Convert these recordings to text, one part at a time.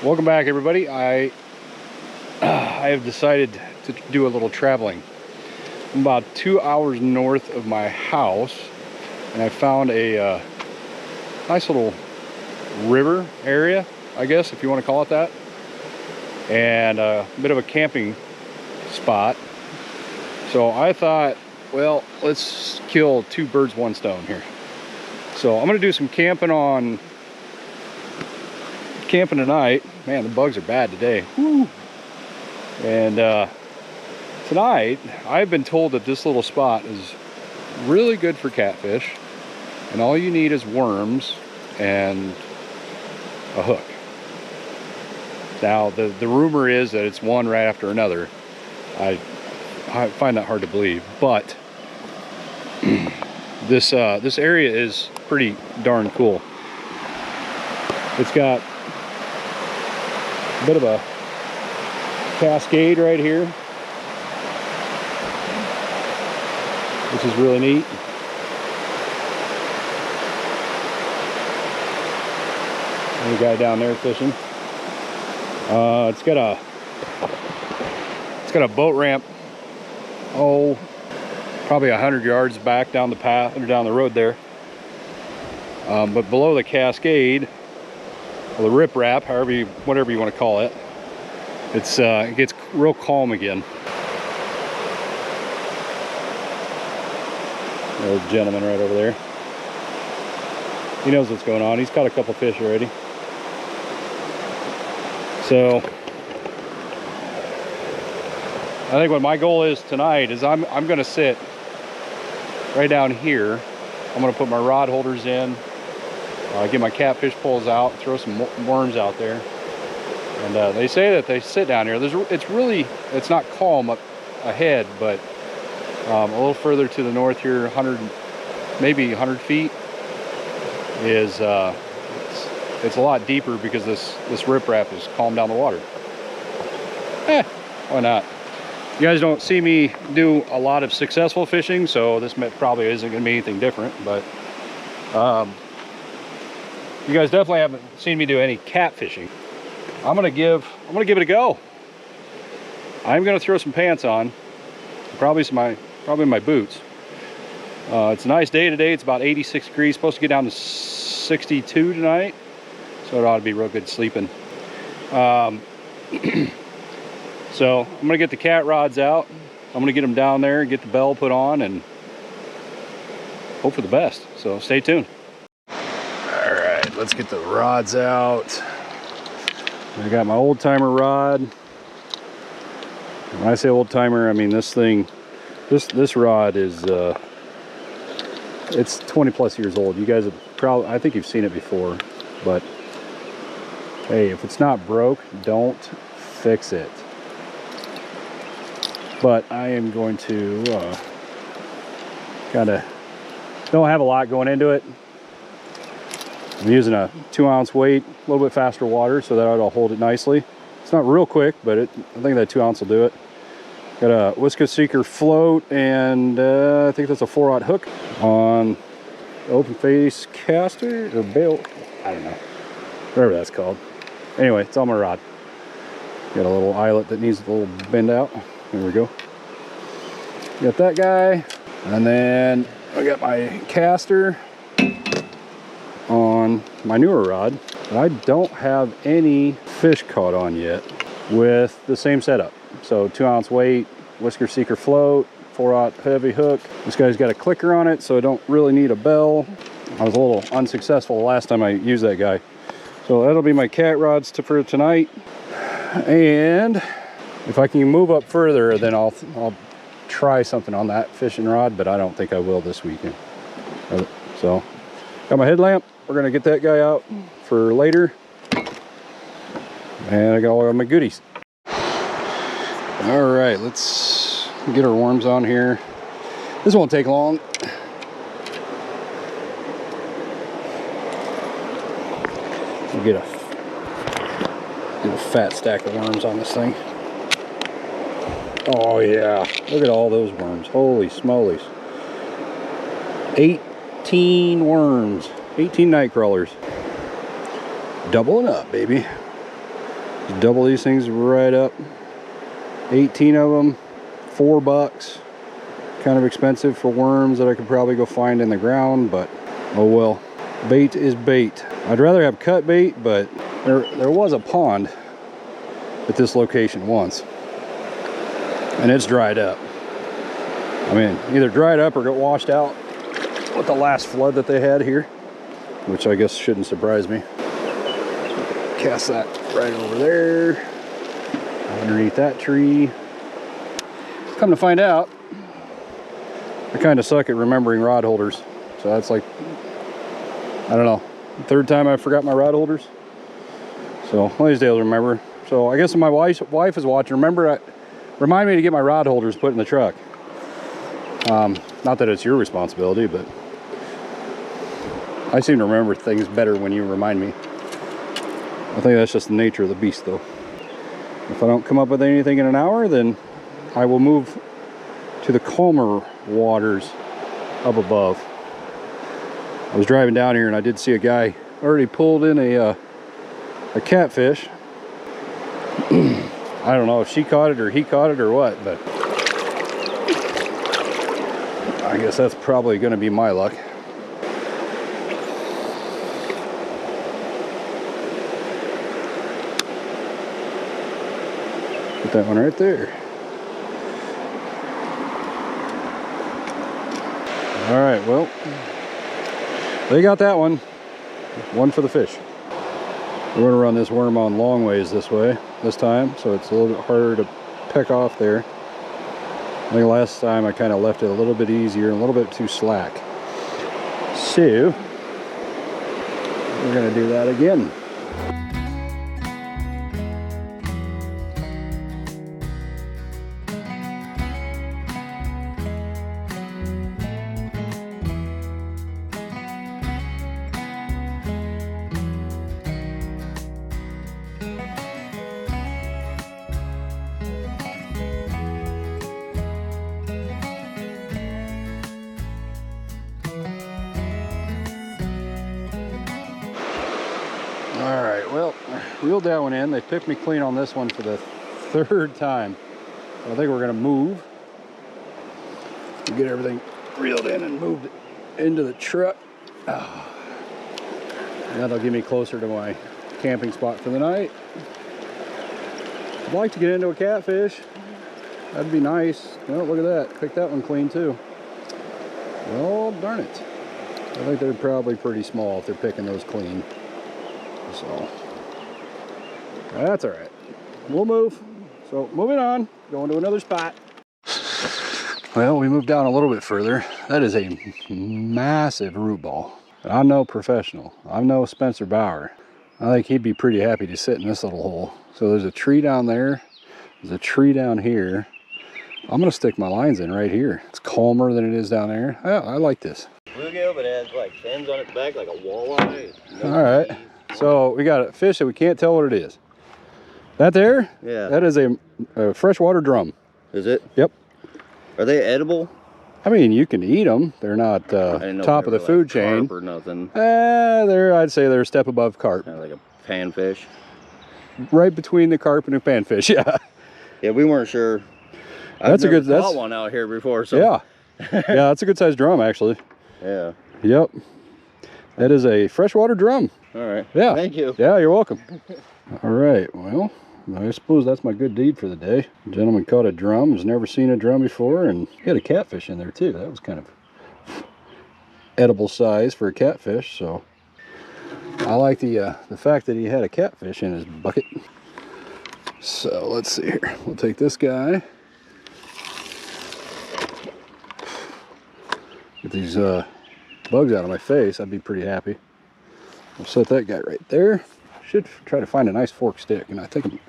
Welcome back, everybody. I have decided to do a little traveling. I'm about 2 hours north of my house, and I found a nice little river area, I guess, if you want to call it that, and a bit of a camping spot. So I thought, well, let's kill two birds, one stone here. So I'm gonna do some camping tonight. Man, the bugs are bad today. Woo. And tonight, I've been told that this little spot is really good for catfish, and all you need is worms and a hook. Now, the rumor is that it's one right after another. I find that hard to believe, but this area is pretty darn cool. It's got a bit of a cascade right here, which is really neat. There's a guy down there fishing. It's got a boat ramp, probably 100 yards back down the path or down the road there. But below the cascade, or the riprap, whatever you want to call it, it gets real calm again. There's a gentleman right over there. He knows what's going on. He's caught a couple fish already. So I think what my goal is tonight is I'm going to sit right down here. I'm going to put my rod holders in, get my catfish poles out, throw some worms out there. And they say that they sit down here. It's not calm up ahead, but a little further to the north here, maybe 100 feet, is it's a lot deeper because this riprap is calmed down the water. Why not? You guys don't see me do a lot of successful fishing, so this probably isn't going to be anything different. But you guys definitely haven't seen me do any catfishing. I'm gonna give it a go. I'm gonna throw some pants on, probably my boots. It's a nice day today. It's about 86 degrees. Supposed to get down to 62 tonight, so it ought to be real good sleeping. So I'm gonna get the cat rods out. I'm gonna get them down there, get the bell put on, and hope for the best. So stay tuned. All right, let's get the rods out. I got my old timer rod. When I say old timer, I mean this thing. This rod is it's 20 plus years old. You guys have I think you've seen it before, but hey, if it's not broke, don't fix it. But I am going to kind of don't have a lot going into it. I'm using a 2-ounce weight, a little bit faster water, so that it'll hold it nicely. It's not real quick, but I think that 2 ounce will do it. Got a Whisker Seeker float, and I think that's a 4/0 hook on open face caster or bail. I don't know, whatever that's called. Anyway, it's on my rod. Got a little eyelet that needs a little bend out. There we go. Got that guy, and then I got my caster on my newer rod. I don't have any fish caught on yet with the same setup. So 2-ounce weight, Whisker Seeker float, 4/0 heavy hook. This guy's got a clicker on it, so I don't really need a bell. I was a little unsuccessful the last time I used that guy. So that'll be my cat rods for tonight. And if I can move up further, then I'll try something on that fishing rod, but I don't think I will this weekend. So got my headlamp. We're gonna get that guy out for later. And I got all of my goodies. All right, let's get our worms on here. This won't take long. We'll get a fat stack of worms on this thing. Oh yeah, look at all those worms. Holy smolies. 18 worms. 18 night crawlers. Doubling up, baby. Just double these things right up. 18 of them, $4. Kind of expensive for worms that I could probably go find in the ground, but oh well. Bait is bait. I'd rather have cut bait, but there was a pond at this location once, and it's dried up. I mean, either dried up or got washed out with the last flood that they had here, which I guess shouldn't surprise me. Cast that right over there, underneath that tree. Come to find out, I kind of suck at remembering rod holders. So that's like, I don't know, the third time I forgot my rod holders. So one of these days I'll remember. So I guess if my wife is watching, remind me to get my rod holders put in the truck. Not that it's your responsibility, but I seem to remember things better when you remind me. I think that's just the nature of the beast, though. If I don't come up with anything in an hour, then I will move to the calmer waters up above. I was driving down here and I did see a guy already pulled in a catfish. I don't know if she caught it or he caught it or what, but I guess that's probably going to be my luck. Put that one right there. All right, well, they got that one. One for the fish. We're going to run this worm on long ways this time, so it's a little bit harder to peck off there. I think last time I kind of left it a little bit easier and a little bit too slack. So, we're going to do that again. All right, well, I reeled that one in. They picked me clean on this one for the third time. So I think we're gonna move. Get everything reeled in and moved into the truck. That'll get me closer to my camping spot for the night. I'd like to get into a catfish. That'd be nice. Oh, look at that. Picked that one clean too. Well, darn it. I think they're probably pretty small if they're picking those clean. So that's all right. We'll move. So moving on, going to another spot. Well, we moved down a little bit further. That is a massive root ball. I'm no professional. I'm no Spencer Bauer. I think he'd be pretty happy to sit in this little hole. So there's a tree down there. There's a tree down here. I'm gonna stick my lines in right here. It's calmer than it is down there. I like this. Bluegill, but it has like fins on its back like a walleye. No all right. So we got a fish that we can't tell what it is. That there? Yeah. That is a freshwater drum. Is it? Yep. Are they edible? I mean, you can eat them. They're not top of the food chain. Carp or nothing. I'd say they're a step above carp. Kind of like a panfish. Right between the carp and the panfish. Yeah. Yeah, we weren't sure. That's a good. I've caught one out here before. So. Yeah. Yeah, that's a good sized drum actually. Yeah. Yep. That is a freshwater drum. All right. Yeah. Thank you. Yeah, you're welcome. All right. Well, I suppose that's my good deed for the day. The gentleman caught a drum. Has never seen a drum before, and he had a catfish in there too. That was kind of edible size for a catfish. So I like the fact that he had a catfish in his bucket. So let's see here. We'll take this guy. Get these bugs out of my face. I'd be pretty happy. I'll set that guy right there. Should try to find a nice fork stick, and I think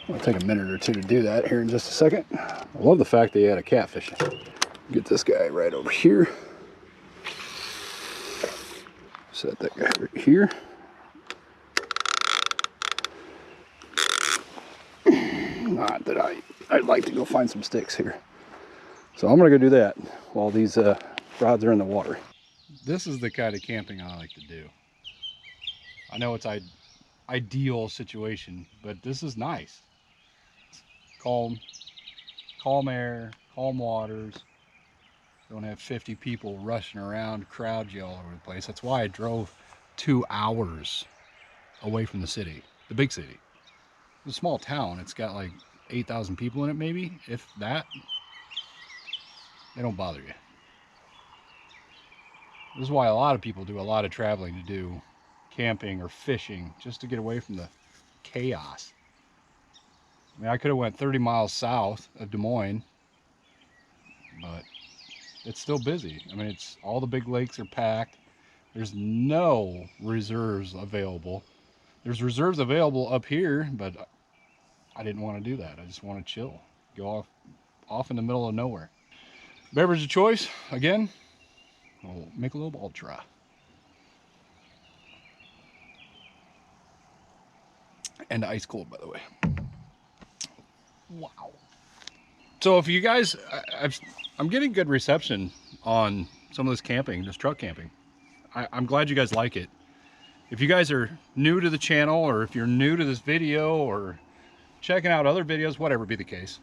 it'll take a minute or two to do that here in just a second. I love the fact that he had a catfish. Get this guy right over here. Set that guy right here. Not that I'd like to go find some sticks here. So I'm gonna go do that while these rods are in the water. This is the kind of camping I like to do. I know it's ideal situation, but this is nice. It's calm air, calm waters. Don't have 50 people rushing around, crowd you all over the place. That's why I drove 2 hours away from the city, the big city. It's a small town. It's got like 8,000 people in it, maybe, if that. They don't bother you. This is why a lot of people do a lot of traveling to do camping or fishing, just to get away from the chaos. I mean, I could have went 30 miles south of Des Moines, but it's still busy. I mean, it's all the big lakes are packed. There's no reserves available. There's reserves available up here, but I didn't want to do that. I just want to chill, go off in the middle of nowhere. Beverage of choice, again, I'll make a little ultra. And ice cold, by the way. Wow. So if you guys, I'm getting good reception on some of this camping, this truck camping. I'm glad you guys like it. If you guys are new to the channel, or if you're new to this video, or checking out other videos, whatever be the case,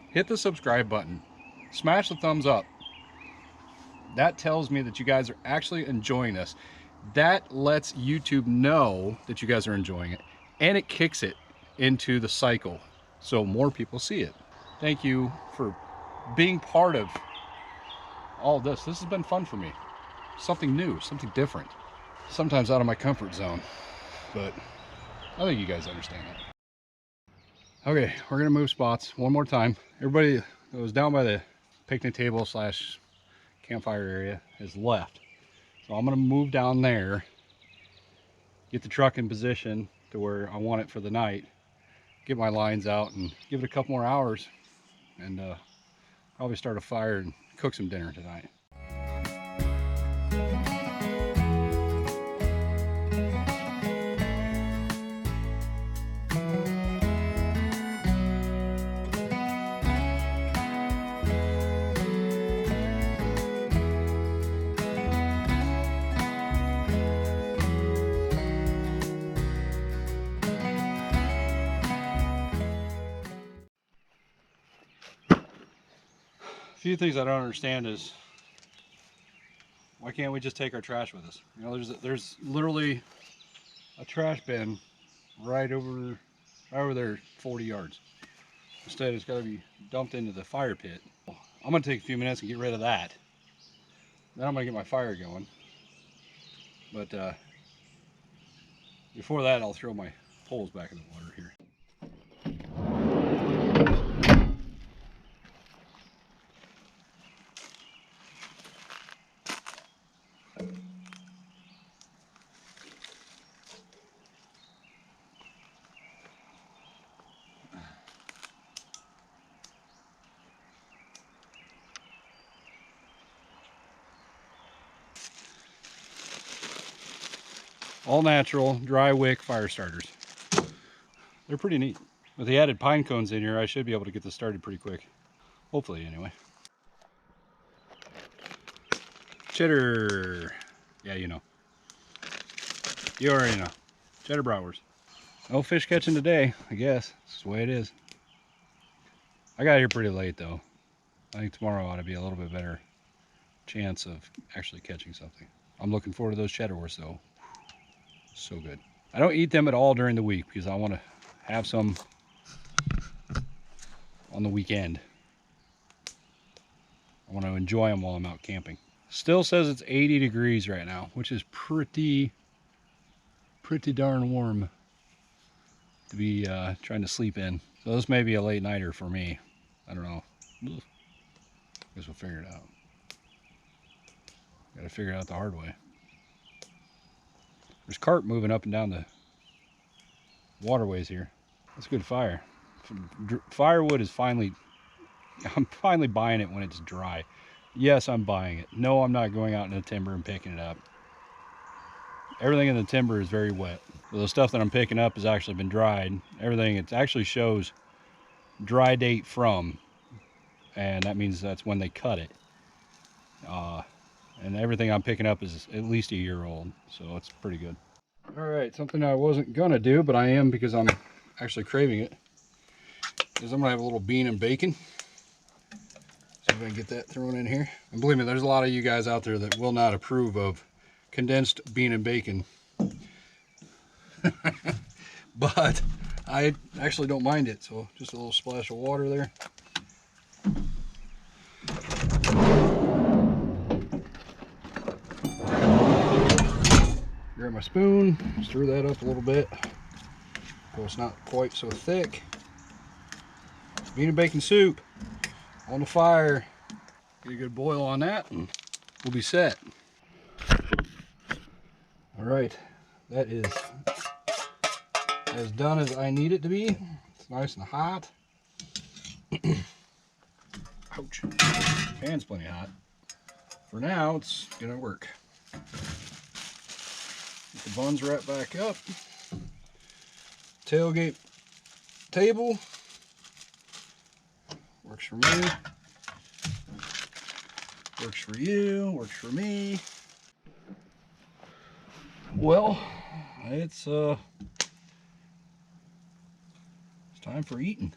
hit the subscribe button, smash the thumbs up. That tells me that you guys are actually enjoying this. That lets YouTube know that you guys are enjoying it, and it kicks it into the cycle so more people see it. Thank you for being part of all this. This has been fun for me. Something new, something different. Sometimes out of my comfort zone, but I think you guys understand that. Okay, we're gonna move spots one more time. Everybody that was down by the picnic table slash campfire area has left. So I'm gonna move down there, get the truck in position to where I want it for the night, get my lines out and give it a couple more hours, and probably start a fire and cook some dinner tonight. A few things I don't understand is, why can't we just take our trash with us? You know, there's literally a trash bin right over there 40 yards. Instead, it's got to be dumped into the fire pit. I'm going to take a few minutes and get rid of that. Then I'm going to get my fire going. But before that, I'll throw my poles back in the water here. All natural, dry wick fire starters. They're pretty neat. With the added pine cones in here, I should be able to get this started pretty quick. Hopefully, anyway. Cheddar. Yeah, you know. You already know. Cheddar bratwurst. No fish catching today, I guess. That's the way it is. I got here pretty late, though. I think tomorrow ought to be a little bit better chance of actually catching something. I'm looking forward to those cheddar wursts, though. So good. I don't eat them at all during the week because I want to have some on the weekend. I want to enjoy them while I'm out camping. Still says it's 80 degrees right now, which is pretty darn warm to be trying to sleep in. So this may be a late nighter for me. I don't know. Guess we'll figure it out. Gotta figure it out the hard way. There's carp moving up and down the waterways here. That's good fire. Firewood is finally, I'm finally buying it when it's dry. Yes, I'm buying it. No, I'm not going out in the timber and picking it up. Everything in the timber is very wet. So the stuff that I'm picking up has actually been dried. Everything, it actually shows dry date from, and that means that's when they cut it. And everything I'm picking up is at least a year old, so it's pretty good. All right, something I wasn't gonna do, but I am because I'm actually craving it, is I'm gonna have a little bean and bacon. See if I can get that thrown in here. And believe me, there's a lot of you guys out there that will not approve of condensed bean and bacon. But I actually don't mind it, so just a little splash of water there. Grab my spoon, stir that up a little bit so it's not quite so thick. Bean and bacon soup on the fire. Get a good boil on that and we'll be set. All right, that is as done as I need it to be. It's nice and hot. Ouch. Pan's plenty hot. For now, it's gonna work. Get the buns right back up. Tailgate table. Works for me. Works for you. Works for me. Well, it's time for eating.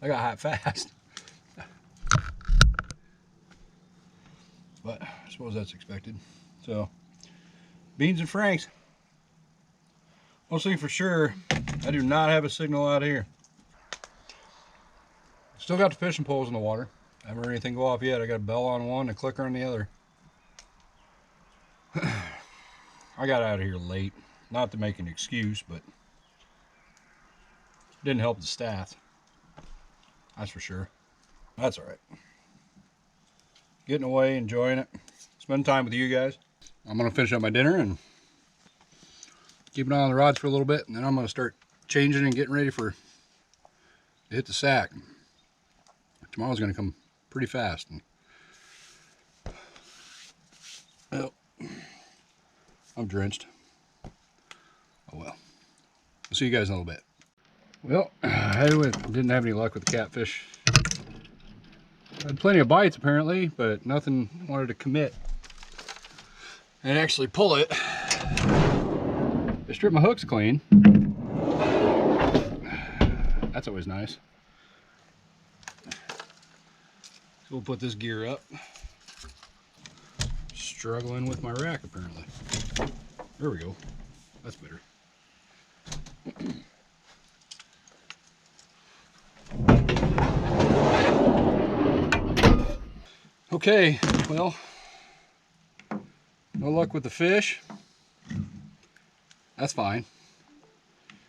I got hot fast. But I suppose that's expected. So, beans and franks. One thing for sure, I do not have a signal out here. Still got the fishing poles in the water. I haven't heard anything go off yet. I got a bell on one and a clicker on the other. I got out of here late. Not to make an excuse, but didn't help the stats. That's for sure. That's all right. Getting away, enjoying it. Spending time with you guys. I'm gonna finish up my dinner and keep an eye on the rods for a little bit, and then I'm gonna start changing and getting ready to hit the sack. Tomorrow's gonna come pretty fast. Well, I'm drenched. Oh well. I'll see you guys in a little bit. Well, I didn't have any luck with the catfish. I had plenty of bites apparently, but nothing wanted to commit and actually pull it. I stripped my hooks clean. That's always nice. So we'll put this gear up. Struggling with my rack apparently. There we go. That's better. Okay, well, no luck with the fish. That's fine.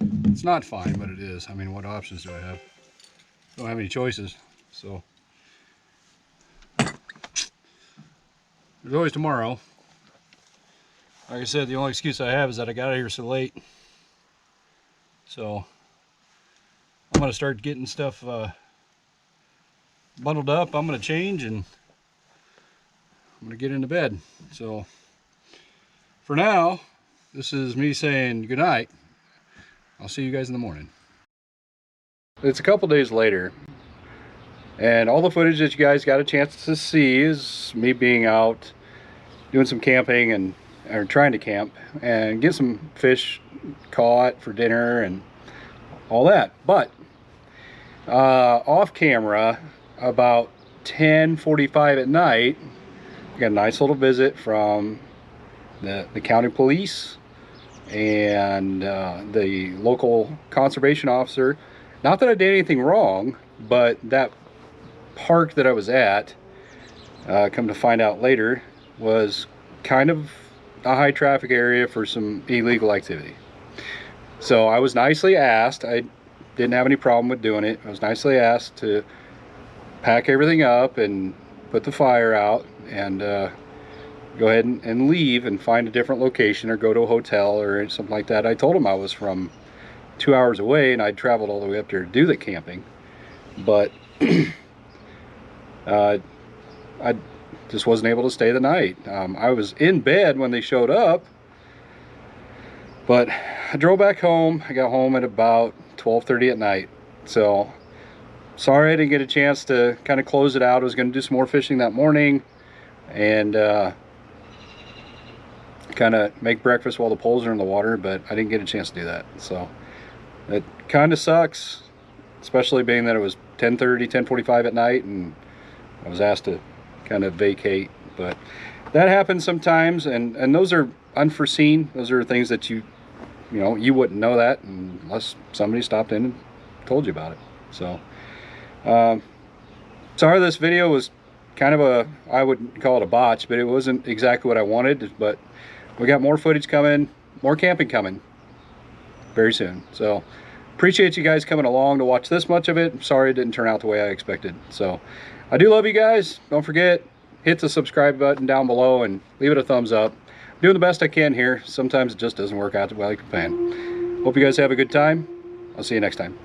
It's not fine, but it is. I mean, what options do I have? Don't have any choices, so. There's always tomorrow. Like I said, the only excuse I have is that I got out of here so late. So, I'm gonna start getting stuff bundled up. I'm gonna change and I'm gonna get into bed. So for now, this is me saying good night. I'll see you guys in the morning. It's a couple days later, and all the footage that you guys got a chance to see is me being out doing some camping or trying to camp and get some fish caught for dinner and all that. But off camera, about 10:45 at night, I got a nice little visit from the county police and the local conservation officer. Not that I did anything wrong, but that park that I was at, come to find out later, was kind of a high traffic area for some illegal activity. So I was nicely asked, I didn't have any problem with doing it, I was nicely asked to pack everything up and put the fire out and go ahead and leave and find a different location or go to a hotel or something like that. I told him I was from 2 hours away and I'd traveled all the way up there to do the camping, but I just wasn't able to stay the night. I was in bed when they showed up, but I drove back home. I got home at about 12:30 at night. So sorry I didn't get a chance to kind of close it out. I was going to do some more fishing that morning and kind of make breakfast while the poles are in the water, but I didn't get a chance to do that. So it kind of sucks, especially being that it was 10:30, 10:45 at night, and I was asked to kind of vacate. But that happens sometimes, and those are unforeseen. Those are things that you wouldn't know that unless somebody stopped in and told you about it. So sorry this video was kind of I wouldn't call it a botch, but it wasn't exactly what I wanted. But we got more footage coming, more camping coming very soon. So appreciate you guys coming along to watch this much of it. Sorry it didn't turn out the way I expected. So I do love you guys. Don't forget, hit the subscribe button down below and leave it a thumbs up. I'm doing the best I can here. Sometimes it just doesn't work out the way I can plan. Hope you guys have a good time. I'll see you next time.